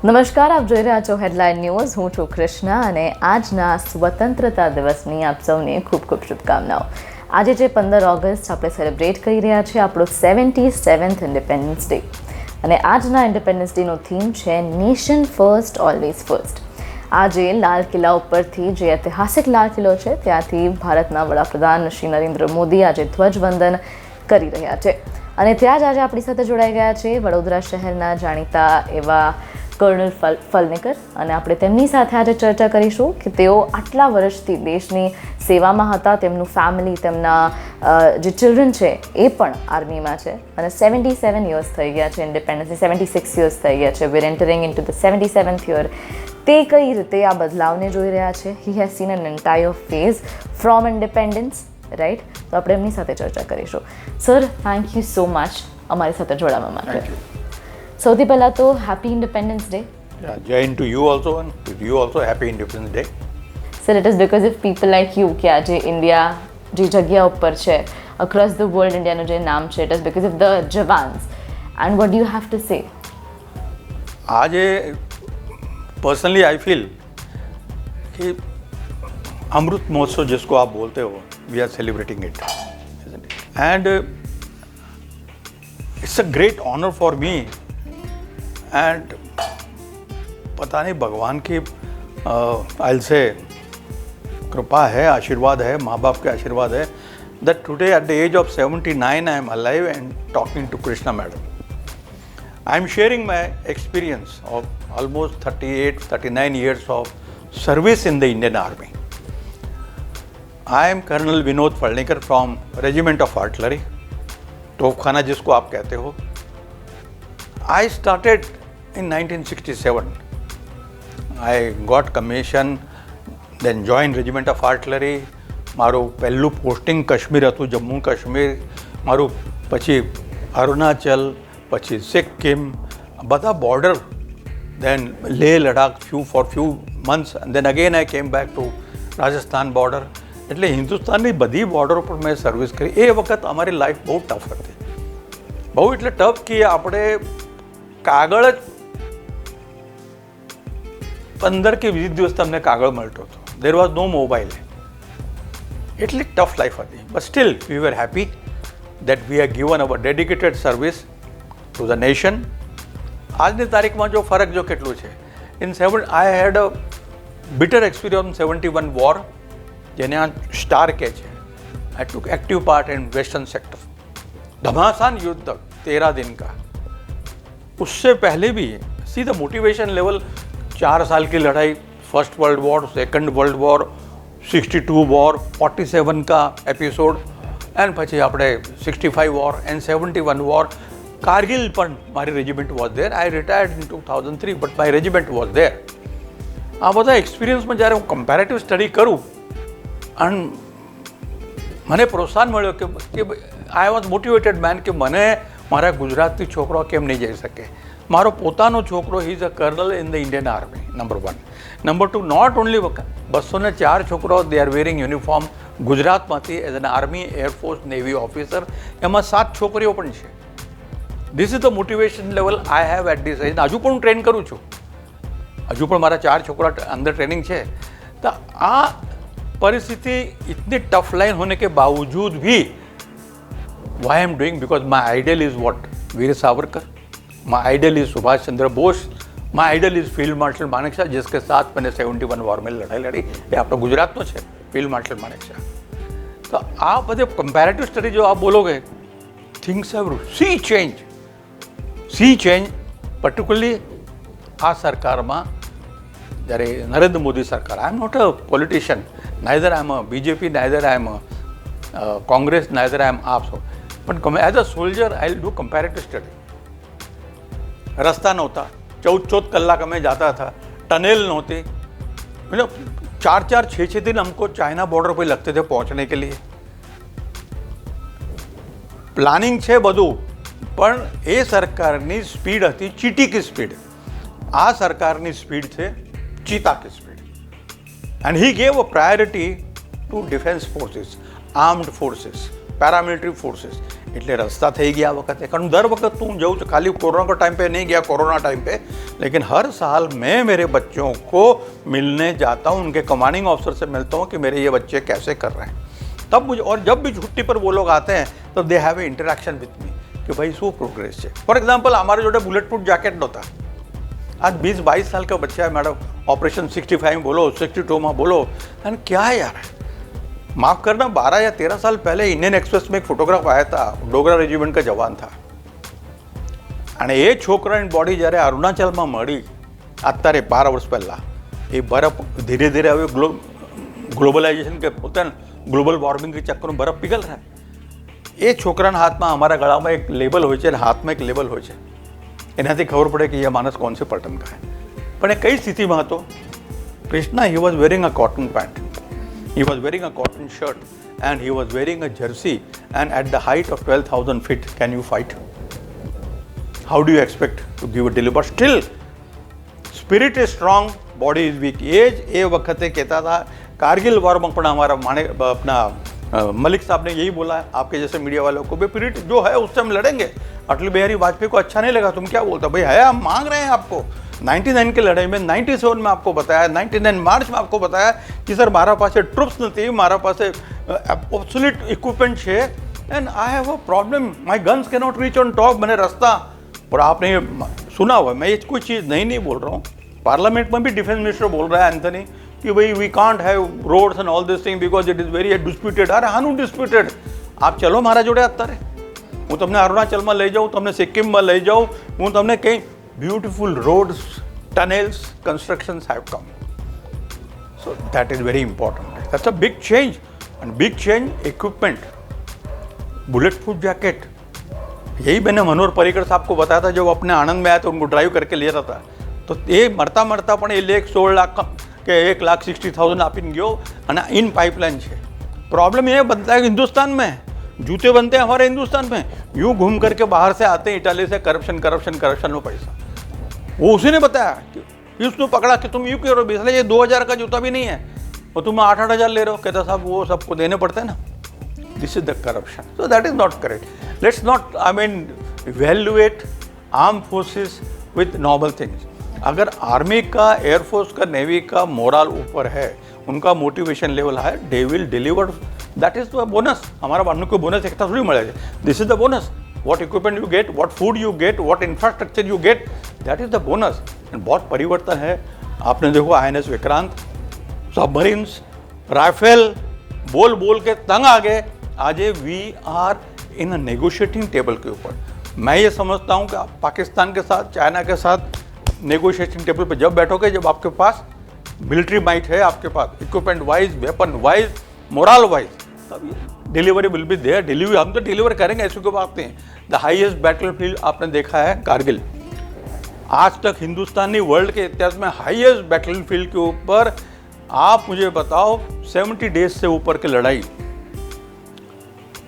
નમસ્કાર, આપ જોઈ રહ્યા છો હેડલાઇન ન્યૂઝ. હું છું કૃષ્ણા અને આજના સ્વતંત્રતા દિવસની આપ સૌને ખૂબ ખૂબ શુભકામનાઓ. આજે જે 15 ઓગસ્ટ આપણે સેલિબ્રેટ કરી રહ્યા છીએ આપણો 77th ઇન્ડિપેન્ડન્સ ડે અને આજના ઇન્ડિપેન્ડન્સ ડેનો થીમ છે નેશન ફર્સ્ટ ઓલવેઝ ફર્સ્ટ. આજે લાલ કિલ્લા ઉપરથી જે ઐતિહાસિક લાલ કિલ્લો છે ત્યાંથી ભારતના વડાપ્રધાન શ્રી નરેન્દ્ર મોદી આજે ધ્વજવંદન કરી રહ્યા છે અને ત્યાં જ આજે આપણી સાથે જોડાઈ ગયા છે વડોદરા શહેરના જાણીતા એવા કર્નલ ફલનેકર અને આપણે તેમની સાથે આજે ચર્ચા કરીશું કે તેઓ આટલા વર્ષથી દેશની સેવામાં હતા, તેમનું ફેમિલી, તેમના જે ચિલ્ડ્રન છે એ પણ આર્મીમાં છે અને 77 યર્સ થઈ ગયા છે ઇન્ડિપેન્ડન્સની, 76 યર્સ થઈ ગયા છે. We are entering into the 77th year. તે કઈ રીતે આ બદલાવને જોઈ રહ્યા છે. He has seen an entire phase from independence, right? તો આપણે એમની સાથે ચર્ચા કરીશું. Sir, thank you so much અમારી સાથે જોડાવા માટે. સૌથી પહેલાં તો happy independence day. Jai Hind to you also, and to you also happy Independence Day. Sir, it is because of people like you કે આજે ઇન્ડિયા જે જગ્યા ઉપર છે અક્રોસ ધ વર્લ્ડ, ઇન્ડિયાનું જે નામ છે, it is because of the jawans. And what you have to say? आज पर्सनली आई फील कि अमृत महोत्सव जिसको आप बोलते हो, we are celebrating it and it's a great honour for me. And पता नहीं भगवान की आई से कृपा है, आशीर्वाद है, माँ बाप के आशीर्वाद है that today at the age of 79 I am alive and talking to Krishna madam. I am sharing my experience of almost 38-39 years of service in the Indian Army. I am Colonel Vinod Falnikar from Regiment of Artillery, तोपखाना जिसको आप कहते हो. I started in 1967. I got commission, then joined Regiment of Artillery. મારું પહેલું posting Kashmir હતું, જમ્મુ કાશ્મીર. મારું પછી અરુણાચલ, પછી સિક્કિમ, બધા border, then Leh Ladakh for few months, and then again I came back to Rajasthan border. એટલે હિન્દુસ્તાનની બધી બોર્ડર પર મેં સર્વિસ કરી. એ વખત અમારી લાઈફ બહુ ટફ હતી, બહુ એટલે ટફ કે આપણે કાગળ જ 15 કે 20 દિવસ તમને કાગળ મળતો હતો. There was no mobile. એટલી ટફ લાઈફ હતી. But still we were happy that we have given our dedicated service to the nation. આજની તારીખમાં જો ફરક જો કેટલું છે, I had a bitter experience 71 war, જેને આ સ્ટાર કહે છે. I took active part in western sector. घमासान युद्ध 13 दिन का. उससे पहले भी सी द मोटिवेशन लेवल. 4 साल की लड़ाई, first world war, second world war, 62 war, 47 का एपिसोड, एंड પછી આપણે 65 વોર એન્ડ 71 વોર. કારગિલ પણ મારી regiment was there. I retired in 2003 but my regiment was there. આ બધા એક્સપિરિયન્સમાં જ્યારે હું કમ્પેરેટિવ સ્ટડી કરું અને મને પ્રોત્સાહન મળ્યો કે આઈ વોઝ મોટિવેટેડ મેન કે મને મારા ગુજરાતથી છોકરો કેમ નહીં જઈ શકે. મારો પોતાનો છોકરો he is a colonel in the Indian army, number 1. Number 2, not only 204 છોકરો દે આર વેરિંગ યુનિફોર્મ ગુજરાતમાંથી as an army, air force, navy officer. એમાં 7 છોકરીઓ પણ છે. This is the motivation level I have at this age. હજુ પણ હું train કરું છું. હજુ પણ મારા 4 છોકરા અંદર ટ્રેનિંગ છે. તો આ परिस्थिति इतनी टफ लाइन होने के बावजूद भी why am doing, because my ideal is what? Veer Savarkar. My ideal is Subhash Chandra Bose. My ideal is field marshal Manekshaw, जिसके साथ मैंने 71 वॉर में लड़ाई लड़ी. ये आपका गुजरात में है, फील्ड मार्शल मानेकशॉ. तो आप बधे कंपेरेटिव स्टडी जो आप बोलोगे, things have see change particularly आ सरकार में. જ્યારે નરેન્દ્ર મોદી સરકાર, I am not a politician, neither I am a BJP, neither I am Congress, neither I am AAP. પણ as a soldier I will do comparative study. રસ્તા નહોતા, 14 કલાક અમે જાતા હતા, टनल नहोती, मतलब 4-6 दिन हमको चाइना बॉर्डर पर लगते थे पहुंचने के लिए. प्लानिंग है बधु, पण ए सरकारनी स्पीड थी चीटी की स्पीड. आ सरकारनी स्पीड है चीता की speed. And he gave a priority to defence forces, armed forces, paramilitary forces. એટલે રસ્તા થઈ ગયા આ વખતે, કારણ દર वक्त હું जाऊँ खाली कोरोना के टाइम पे नहीं गया, कोरोना टाइम पे, लेकिन हर साल मैं मेरे बच्चों को मिलने जाता हूँ, उनके कमांडिंग ऑफिसर से मिलता हूँ कि मेरे ये बच्चे कैसे कर रहे हैं। तब मुझे, और जब भी छुट्टी पर वो लोग आते हैं तो they have a interaction with me कि भाई શું પ્રોગ્રેસ છે। ફોર એક્ઝામ્પલ અમારા જોડે બુલેટ પ્રૂફ જેકેટ નહોતા, आज 20-22 साल का बच्चा है मैडम, ऑपरेशन 65 बोलो, 62 में बोलो, एंड क्या है यार, माफ़ करना 12 या 13 साल पहले इंडियन एक्सप्रेस में एक फोटोग्राफ आया था, डोगरा रेजिमेंट का जवान था, અને એ છોકરાની બોડી જ્યારે અરુણાચલમાં મળી અત્યારે 12 વર્ષ પહેલાં, એ બરફ ધીરે ધીરે હવે ગ્લોબલાઇઝેશન કે પોતાના ગ્લોબલ વોર્મિંગ के चक्कर में बर्फ पिघल रहा है। એ છોકરાના હાથમાં અમારા ગળામાં એક લેબલ હોય છે અને હાથમાં એક લેબલ હોય છે, એનાથી ખબર પડે કે એ માણસ કોણ સે પલટન का है। પણ એ કઈ સ્થિતિમાં હતો? Krishna, he was wearing a cotton pant, he was wearing a cotton shirt and he was wearing a jersey, and at the height of 12,000 feet can you fight? How do you expect to give a deliver? Still spirit is strong, body is weak। એ વખતે કહેતા હતા Kargil war में પણ हमारा अपना मलिक साहब ने यही बोला है आपके जैसे मीडिया वालों को, भाई पीरियड जो है उससे हम लड़ेंगे। अटल बिहारी वाजपेयी को अच्छा नहीं लगा, तुम क्या बोलते भाई, है हम मांग रहे हैं आपको। 99 की लड़ाई में 97 में आपको बताया, 99 मार्च में आपको बताया कि सर मारा पास ट्रुप्स नहीं, मारा पास ऑब्सोल्यूट इक्विपमेंट है and I have a problem, my guns can not reach on top, मैंने रास्ता। और आपने ये सुना हुआ, मैं ये कोई चीज़ नहीं बोल रहा हूँ, पार्लियामेंट में भी डिफेंस मिनिस्टर बोल रहा है एंथनी कि भाई we can't have roads and all this thing because it is very disputed. अरे हानु डिस्प्यूटेड, आप चलो मारा जोड़े અત્યારે, હું તમને અરુણાચલમાં લઈ જાઉં, તમને સિક્કિમમાં લઈ જાઉં, હું તમને કંઈ beautiful roads, tunnels, constructions have come, so that is very important, that's a big change, and big change equipment, bullet proof jacket. यही मैंने मनोहर पर्रिकर साहब को बताया था जब अपने आनंद में आया तो उनको ड्राइव करके ले रहा था, तो ये मरता मरता પણ એ 16 लाख કે 1,60,000 આપીને ગયો અને इन पाइपलाइन છે। प्रॉब्लम ये बनता है कि हिंदुस्तान में जूते बनते हैं हमारे हिंदुस्तान में, यूँ घूम करके बाहर से आते हैं इटाली से, करप्शन करप्शन करप्शन में पैसा। वो उसी ने बताया कि उसने पकड़ा कि तुम यूँ करो, इसलिए ये 2,000 का जूता भी नहीं है और तुम 8-8 हज़ार ले रहे हो, कहता साहब वो सबको देने पड़ते हैं ना, this is the corruption, so that is not correct. Let's not I mean evaluate arm forces with normal things. अगर आर्मी का, एयरफोर्स का, नेवी का मोरल ऊपर है, उनका मोटिवेशन लेवल है, they will deliver, that is the bonus. हमारा बनने को बोनस एक थोड़ी मिले, this is the bonus, what equipment you get, what food you get, what infrastructure you get, that is the bonus. And बहुत परिवर्तन है, आपने देखो INS विक्रांत, सबमरीन्स, राइफल, बोल बोल के तंग आ गए, आज we are in a negotiating table के ऊपर। मैं ये समझता हूँ कि आप पाकिस्तान के साथ, चाइना के साथ नेगोशिएटिंग टेबल पे जब बैठोगे, जब आपके पास मिलिट्री माइट है, आपके पास equipment wise, weapon wise, moral wise, तब delivery will be there. Delivery हम तो डिलीवर करेंगे, ऐसी कोई बात नहीं। द हाईएस्ट बैटलफील्ड आपने देखा है कारगिल, आज तक हिंदुस्तानी वर्ल्ड के इतिहास में हाईएस्ट बैटलफील्ड के ऊपर आप मुझे बताओ 70 डेज से ऊपर की लड़ाई।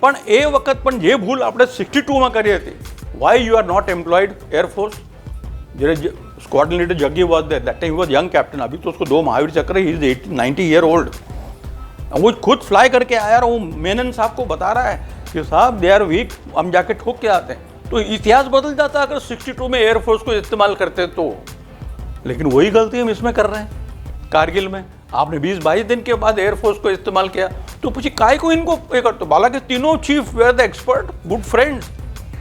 પણ એ વખત પણ જે ભૂલ આપણે 62 में કરી હતી, why you are not employed air force, જ્યારે squadron leader Jaggi was there, that time he was young captain, अभी तो उसको 2 महावीर चक्र, ही इज 90 ईयर ओल्ड, वो खुद फ्लाई करके आया और वो मेनन साहब को बता रहा है कि साहब दे आर वीक, हम जाके ठोक के आते हैं। तो इतिहास बदल जाता अगर 62 में एयरफोर्स को इस्तेमाल करते तो, लेकिन वही गलती हम इसमें कर रहे हैं। कारगिल में आपने 20-22 दिन के बाद एयरफोर्स को इस्तेमाल किया, तो पूछिए काय को इनको ये करते। हालांकि तीनों chief were the expert, good friends,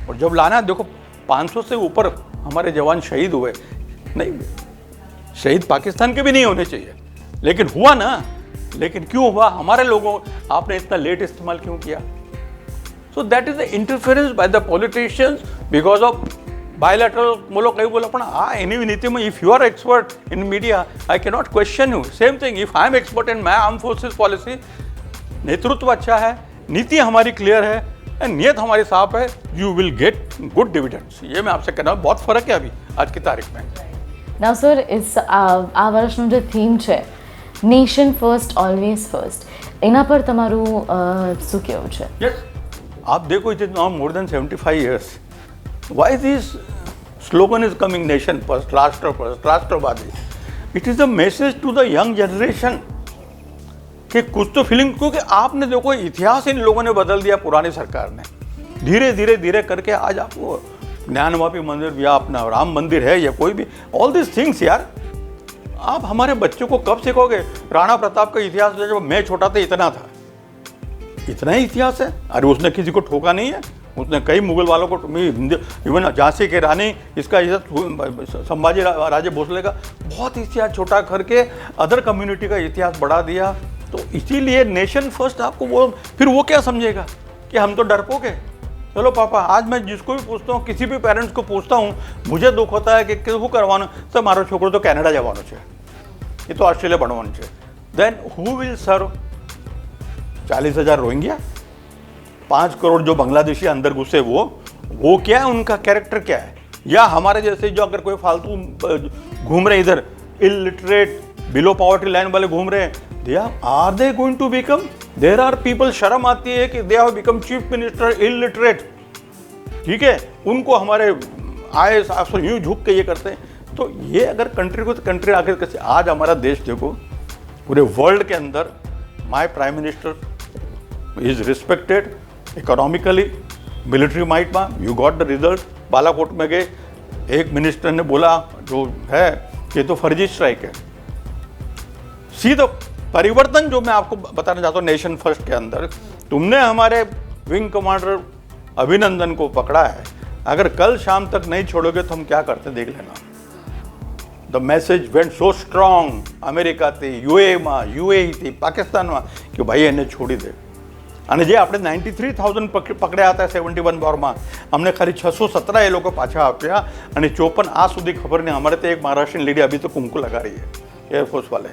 और जब लाना, देखो 500 से ऊपर हमारे जवान शहीद हुए, नहीं शहीद पाकिस्तान के भी नहीं होने चाहिए, लेकिन हुआ ना। लेकिन क्यों हुआ? हमारे लोगों, आपने इतना लेट इस्तेमाल क्यों किया? So that is the interference by the politicians because of bilateral. बोलो कहीं बोलो पण हाँ एनी नीति में, if you are expert in media I can not question you. Same thing if I am expert in my arm forces policy, नेतृत्व अच्छा है, नीति हमारी क्लियर है एंड नियत हमारी साफ है, you will get good dividends. ये मैं आपसे कहना हूँ, बहुत फर्क है अभी आज की तारीख में। નાઉ સર, આ વર્ષનું જે થીમ છે નેશન ફર્સ્ટ ઓલવેઝ ફર્સ્ટ, એના પર તમારું શું કહેવું છે? यस, आप देखो it is now more than 75 years, why this slogan is coming, nation first, राष्ट्र फर्स्ट, राष्ट्रवादी। It is a message to the young generation कि कुछ तो फीलिंग, क्योंकि आपने देखो इतिहास इन लोगों ने बदल दिया, पुरानी सरकार ने। धीरे धीरे धीरे करके आज आपको ज्ञानवापी मंदिर या अपना राम मंदिर है या कोई भी, ऑल दिस थिंग्स यार आप हमारे बच्चों को कब सिखोगे? राणा प्रताप का इतिहास जब मैं छोटा था इतना था, इतना ही इतिहास है। अरे उसने किसी को ठोका नहीं है, उसने कई मुगल वालों को, इवन झांसी के रानी, इसका संभाजी राजे भोसले का बहुत इतिहास छोटा करके अदर कम्युनिटी का इतिहास बढ़ा दिया। तो इसीलिए नेशन फर्स्ट आपको वो, फिर वो क्या समझेगा कि हम तो डरपोक है। चलो पापा, आज मैं जिसको भी पूछता हूँ, किसी भी पेरेंट्स को पूछता हूँ, मुझे दुख होता है कि किसको करवाना, तो मारो छोकरो तो कैनेडा जवानो है, ये तो ऑस्ट्रेलिया बनवानो है। Then who will serve 40,000 Rohingya, 5 crore जो बांग्लादेशी अंदर घुसे, वो क्या है, उनका कैरेक्टर क्या है? या हमारे जैसे जो अगर कोई फालतू घूम रहे इधर, इलिटरेट बिलो पॉवर्टी लाइन वाले घूम रहे हैं, are they going to become, there are people, शर्म आती है कि they have become chief minister illiterate, ठीक है, उनको हमारे IAS अफसर यूं झुक के ये करते हैं। तो ये अगर कंट्री को, तो कंट्री आखिर कैसे? आज हमारा देश देखो, पूरे वर्ल्ड के अंदर my prime minister is respected economically, military might में you got the result. Balakot में गए, एक मिनिस्टर ने बोला जो है ये तो फर्जी स्ट्राइक है। सीधा परिवर्तन जो मैं आपको बताना चाहता हूँ नेशन फर्स्ट के अंदर, तुमने हमारे विंग कमांडर अभिनंदन को पकड़ा है, अगर कल शाम तक नहीं छोड़ोगे तो हम क्या करते देख लेना। The message went so strong, America थी, UAE थी, पाकिस्तान में, कि भाई એને છોડી દે। અને જે આપણે 93,000 પકડ્યા હતા 71 વોરમાં, અમને ખાલી 617 એ લોકો પાછા આપ્યા, અને 54 આ સુધી ખબર નહીં। हमारे तो एक महाराष्ट्र लेडी अभी तो कुमकु लगा रही है एयरफोर्स वाले।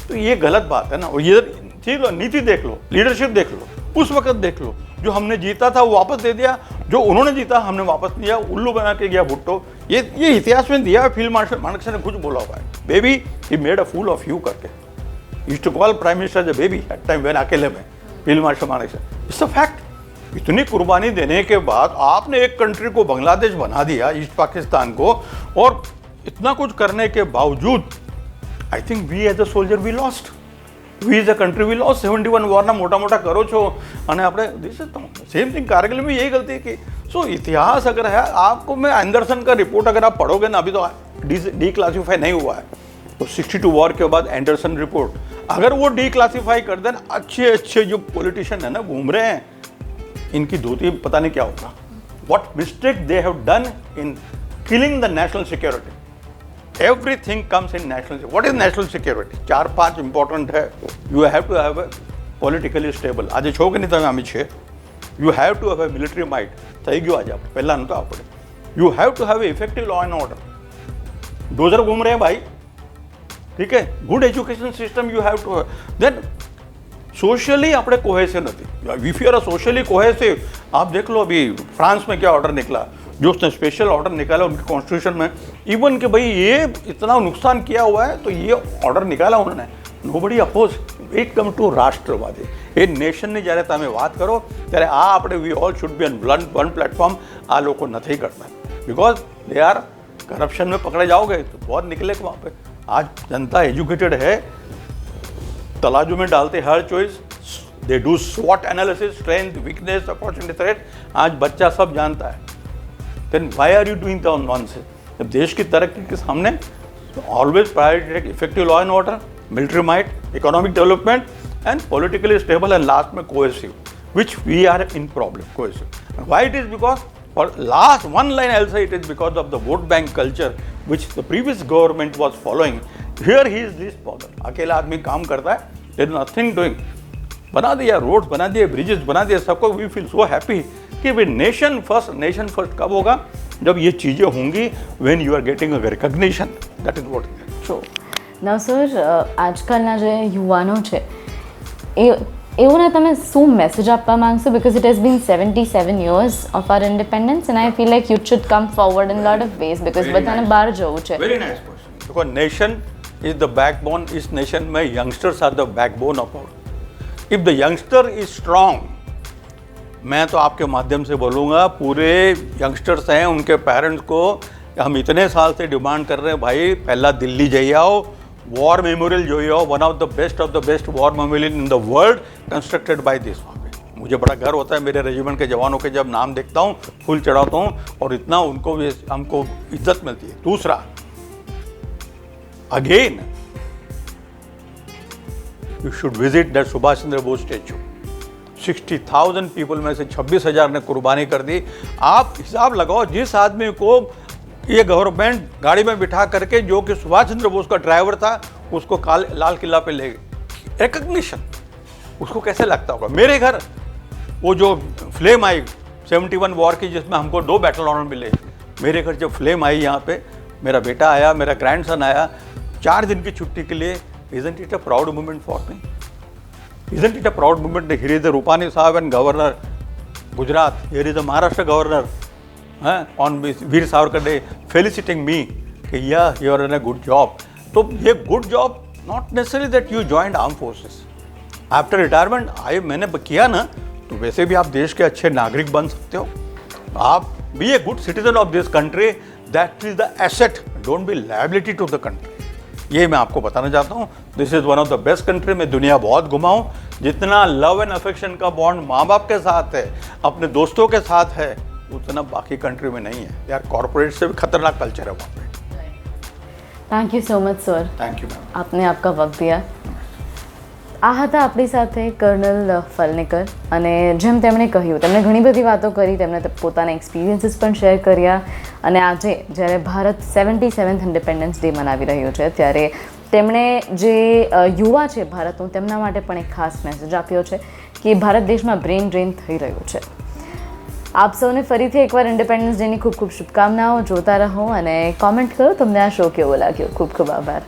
तो ये गलत बात है ना। और ये ठीक है, नीति देख लो, लीडरशिप देख लो, उस वक्त देख लो, जो हमने जीता था वो वापस दे दिया, जो उन्होंने जीता हमने वापस दिया, उल्लू बना के गया भुट्टो। ये इतिहास में दिया है, फील्ड मार्शल मानेकशॉ ने कुछ बोला हुआ है, baby he made a fool of you करके, used to call prime minister the baby at time when अकेले में field marshal Manekshaw. It's a fact. इतनी कुर्बानी देने के बाद आपने एक कंट्री को बांग्लादेश बना दिया, ईस्ट पाकिस्तान को, और इतना कुछ करने के बावजूद I think we as a soldier we lost, we as a country we lost. 71 वॉरना मोटा मोटा करो छो, અને આપણે सेम थिंग कारगिल में यही गलती की। सो इतिहास अगर है आपको, मैं एंडरसन का रिपोर्ट अगर आप पढ़ोगे ना, अभी तो डी क्लासीफाई नहीं हुआ है, तो 62 वॉर के बाद एंडरसन रिपोर्ट, अगर वो डी क्लासीफाई कर देना, अच्छे अच्छे जो पॉलिटिशियन है ना घूम रहे हैं, इनकी धोती पता नहीं क्या होगा। What mistake they have done in killing the national security. Everything comes in national. What is national security? 4-5 important है। You have to have a politically stable, આજે છો કે નહીં તમે આમી છે, you have to have a military might, થઈ ગયું આજે આપણે, પહેલાં નહોતું આપણે। You have to have effective law and order, dozer घूम रहे हैं भाई, ठीक है, good education system you have to. Then socially આપણે कोहेसिव નથી। If you are socially cohesive, आप देख लो अभी फ्रांस में क्या ऑर्डर निकला, जो उसने स्पेशल ऑर्डर निकाला उनके कॉन्स्टिट्यूशन में, इवन कि भाई ये इतना नुकसान किया हुआ है तो ये ऑर्डर निकाला उन्होंने, nobody oppose. It come to राष्ट्रवादी એ નેશનની જ્યારે તમે વાત કરો ત્યારે આ આપણે we all should be on one platform, આ લોકો નથી કરતા, बिकॉज दे आर करप्शन में पकड़े जाओगे तो बहुत निकलेगा वहाँ पे। आज जनता एजुकेटेड है, तराजू में डालते हर चॉइस, दे डू स्वॉट analysis, strength, weakness, opportunity, threat, आज बच्चा सब जानता है। Then why are you doing the nonsense? जब देश की तरक्की के सामने always priority effective law and order, military might, economic development and politically stable, and last में cohesive, which we are in problem, cohesive. And why it is? Because for last one line I'll say it is because of the vote bank culture which the previous government was following. Here he is this power, अकेला आदमी काम करता है, there is nothing doing, बना दिया roads, बना दिए bridges, बना दिया सबको। वी फील सो हैप्पी कि भाई नेशन फर्स्ट कब होगा? जब ये चीज़ें होंगी, when you are getting a recognition, that is what it is. True. Now sir, આજકાલના જે યુવાનો છે એઓને તમે શું મેસેજ આપવા માંગશો? Because it has been 77 years of our independence and I feel like youth should come forward in a lot of ways because બધાને બહાર જવું છે. Very nice question. Because nation is the backbone. इस nation में youngsters are the backbone of our. If the youngster is strong, मैं तो आपके माध्यम से बोलूँगा, पूरे यंगस्टर्स हैं, उनके पेरेंट्स को हम इतने साल से डिमांड कर रहे हैं, भाई पहला दिल्ली जाइए आओ, वॉर मेमोरियल जो है one of the best war memorial in the world constructed by this मुझे बड़ा गर्व होता है मेरे रेजिमेंट के जवानों के जब नाम देखता हूँ, फूल चढ़ाता हूँ और इतना उनको भी हमको इज्जत मिलती है। दूसरा, again you should visit that Subhash Chandra Bose statue. 60,000 people में से 26,000 ने कुर्बानी कर दी। आप हिसाब लगाओ, जिस आदमी को ये गवर्नमेंट गाड़ी में बिठा करके, जो कि सुभाष चंद्र बोस का ड्राइवर था, उसको लाल किला पे ले गए, रिकग्निशन, उसको कैसे लगता होगा। मेरे घर वो जो फ्लेम आई 71 वॉर की, जिसमें हमको 2 बैटल ऑनर मिले, मेरे घर जब फ्लेम आई, यहाँ पे मेरा बेटा आया, मेरा ग्रैंडसन आया 4 दिन की छुट्टी के लिए, isn't it a proud moment for me? Isn't it a proud moment? Here is the Rupani Sahab and Governor Gujarat. Here is the Maharashtra Governor on Veer Savarkar Day feliciting me कि yeah, you are in a good job. तो ये good job not necessarily that you joined armed forces. After retirement मैंने किया ना, तो वैसे भी आप देश के अच्छे नागरिक बन सकते हो। आप be a good citizen of this country. That is the asset. Don't be liability to the country. ये मैं आपको बताना चाहता हूँ। This is one of the best country. मैं दुनिया बहुत घुमा हूँ। जितना लव एंड अफेक्शन का बॉन्ड माँ बाप के साथ है, अपने दोस्तों के साथ है, उतना बाकी कंट्री में नहीं है। यार कॉर्पोरेट से भी खतरनाक कल्चर है वहाँ पे। Thank you so much sir, thank you ma'am, આપને આપકા વક્ત દિયા। આ હતા આપણી સાથે કર્નલ ફલનેકર, અને જેમ તેમણે કહ્યું, તેમણે ઘણી બધી વાતો કરી, તેમણે પોતાના એક્સપિરિયન્સીસ પણ શેર કર્યા, અને આજે જ્યારે ભારત 77th ઇન્ડિપેન્ડન્સ ડે મનાવી રહ્યું છે, ત્યારે તેમણે જે યુવા છે ભારતનું, તેમના માટે પણ એક ખાસ મેસેજ આપ્યો છે કે ભારત દેશમાં બ્રેન ડ્રેન થઈ રહ્યું છે। આપ સૌને ફરીથી એકવાર ઇન્ડિપેન્ડન્સ ડેની ખૂબ ખૂબ શુભકામનાઓ। જોતા રહો અને કોમેન્ટ કરો તમને આ શો કેવો લાગ્યો। ખૂબ ખૂબ આભાર।